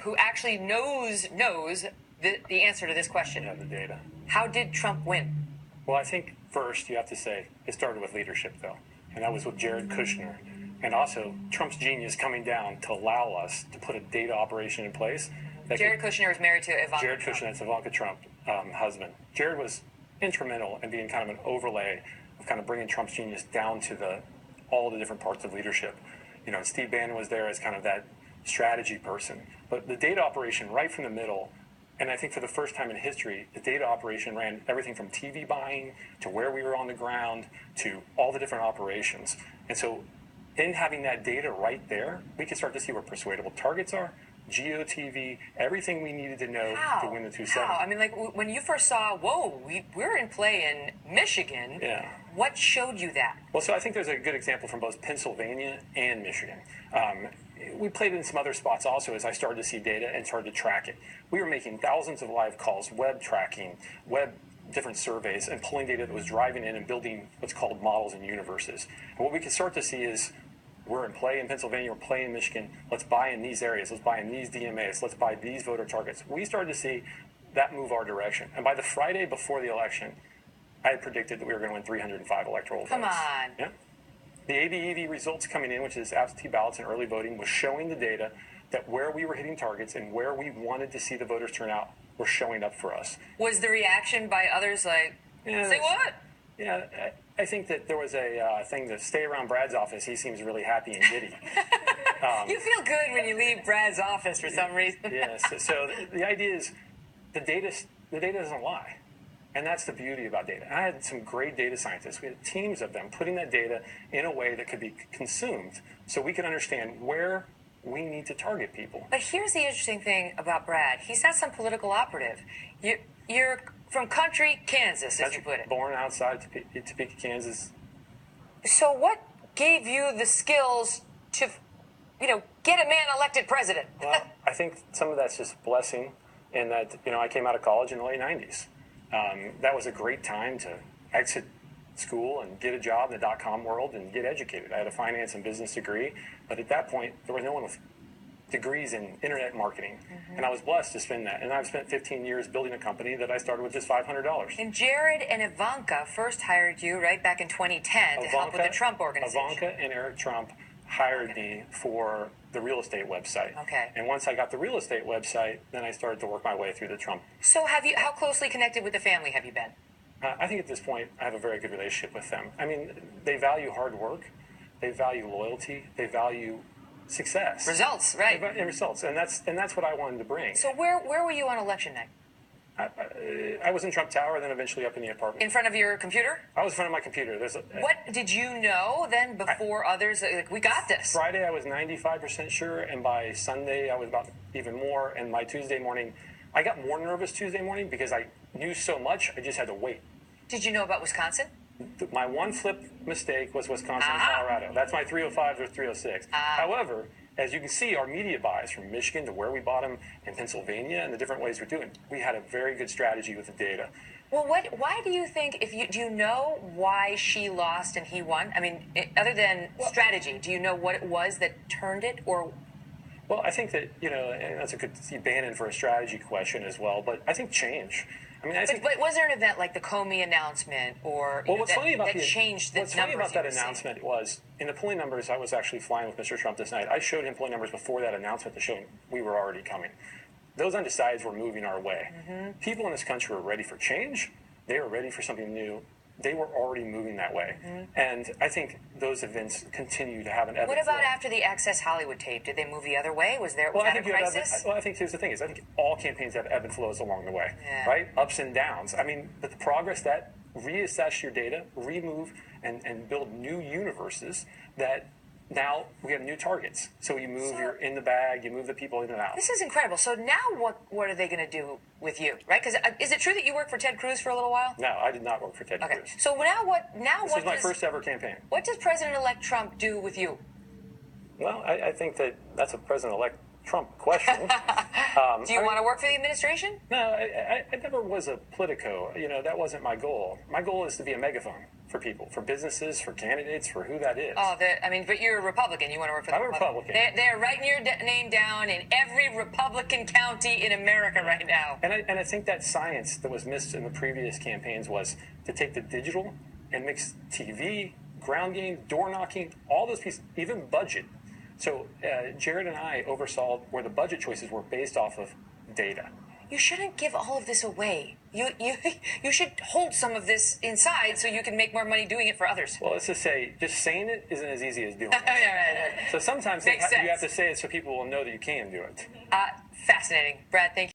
who actually knows the answer to this question. Yeah, the data. How did Trump win? Well, I think first you have to say it started with leadership, though, and that was with Jared Kushner, and also Trump's genius coming down to allow us to put a data operation in place. Jared Kushner is married to Ivanka. Jared Kushner, that's Ivanka Trump, husband. Jared was instrumental in being kind of an overlay of kind of bringing Trump's genius down to all the different parts of leadership. Steve Bannon was there as kind of that strategy person, but the data operation right from the middle. And I think for the first time in history, the data operation ran everything from TV buying to where we were on the ground to all the different operations. And so in having that data right there, we could start to see where persuadable targets are, GeoTV, everything we needed to know to win the 270. How? I mean, like when you first saw, we're in play in Michigan. Yeah. What showed you that? Well, so I think there's a good example from both Pennsylvania and Michigan. We played in some other spots also as I started to see data and started to track it. We were making thousands of live calls, web tracking, different surveys, and pulling data that was driving in and building what's called models and universes. And what we can start to see is we're in play in Pennsylvania, we're playing in Michigan, let's buy in these areas, let's buy in these DMAs, let's buy these voter targets. We started to see that move our direction. And by the Friday before the election, I had predicted that we were going to win 305 electoral votes. Come on. Yeah. The ABEV results coming in, which is absentee ballots and early voting, was showing the data that where we were hitting targets and where we wanted to see the voters turn out were showing up for us. Was the reaction by others like, say what? Yeah, I think that there was a thing to stay around Brad's office. He seems really happy and giddy. You feel good when you leave Brad's office for some reason. Yes. So the idea is the data doesn't lie. And that's the beauty about data. And I had some great data scientists. We had teams of them putting that data in a way that could be consumed so we could understand where we need to target people. But here's the interesting thing about Brad. He's not some political operative. You're from country Kansas, as you put it. Born outside Topeka, Kansas. So what gave you the skills to, get a man elected president? Well, I think some of that's just blessing in that, I came out of college in the late 90s. That was a great time to exit school and get a job in the dot-com world and get educated. I had a finance and business degree, but at that point, there was no one with degrees in internet marketing. Mm-hmm. And I was blessed to spend that. And I've spent 15 years building a company that I started with just $500. And Jared and Ivanka first hired you, right, back in 2010 to help with the Trump organization. Ivanka and Eric Trump hired me for the real estate website. Okay. And once I got the real estate website, then I started to work my way through the Trump. So how closely connected with the family have you been? I think at this point, I have a very good relationship with them. I mean, they value hard work. They value loyalty. They value success. Results, right. And results. And that's what I wanted to bring. So where were you on election night? I was in Trump Tower, then eventually up in the apartment. In front of your computer? I was in front of my computer. What did you know then before others? Like, we got this. Friday, I was 95% sure, and by Sunday, I was about even more. And by Tuesday morning, I got more nervous Tuesday morning because I knew so much, I just had to wait. Did you know about Wisconsin? My one flip mistake was Wisconsin and Colorado. That's my 305 or 306. However, as you can see, our media buys from Michigan to where we bought them in Pennsylvania and the different ways we're doing, we had a very good strategy with the data. Well, why do you think, do you know why she lost and he won? I mean, other than strategy, do you know what it was that turned it, or? Well, I think that, and that's a good Bannon for a strategy question as well, but I think change. I mean, but was there an event like the Comey announcement or that changed the numbers? What's funny about that announcement was, in the polling numbers, I was actually flying with Mr. Trump this night. I showed him polling numbers before that announcement to show him we were already coming. Those undecideds were moving our way. Mm-hmm. People in this country were ready for change. They were ready for something new. They were already moving that way. Mm-hmm. And I think those events continue to have an ebb and flow. What about after the Access Hollywood tape? Did they move the other way? Was that a crisis? I think here's the thing is I think all campaigns have ebb and flows along the way, right? Ups and downs. I mean, but the progress that reassess your data, remove and build new universes that now we have new targets. So you move, you're in the bag, you move the people in and out. This is incredible. So now what are they going to do with you, right? Because is it true that you worked for Ted Cruz for a little while? No, I did not work for Ted Cruz. So this was my first ever campaign. What does President-elect Trump do with you? Well, I think that's a President-elect Trump question. Do you want to work for the administration? No, I never was a politico. That wasn't my goal. My goal is to be a megaphone for people, for businesses, for candidates, for who that is. Oh, I mean, but you're a Republican. You want to work for the I'm a Republican. They're writing your name down in every Republican county in America right now. And I think that science that was missed in the previous campaigns was to take the digital and mix TV, ground game, door knocking, all those pieces, even budget. So Jared and I oversaw where the budget choices were based off of data. You shouldn't give all of this away. You should hold some of this inside so you can make more money doing it for others. Well, let's just say, just saying it isn't as easy as doing it. Right. So sometimes you have to say it so people will know that you can do it. Fascinating. Brad, thank you.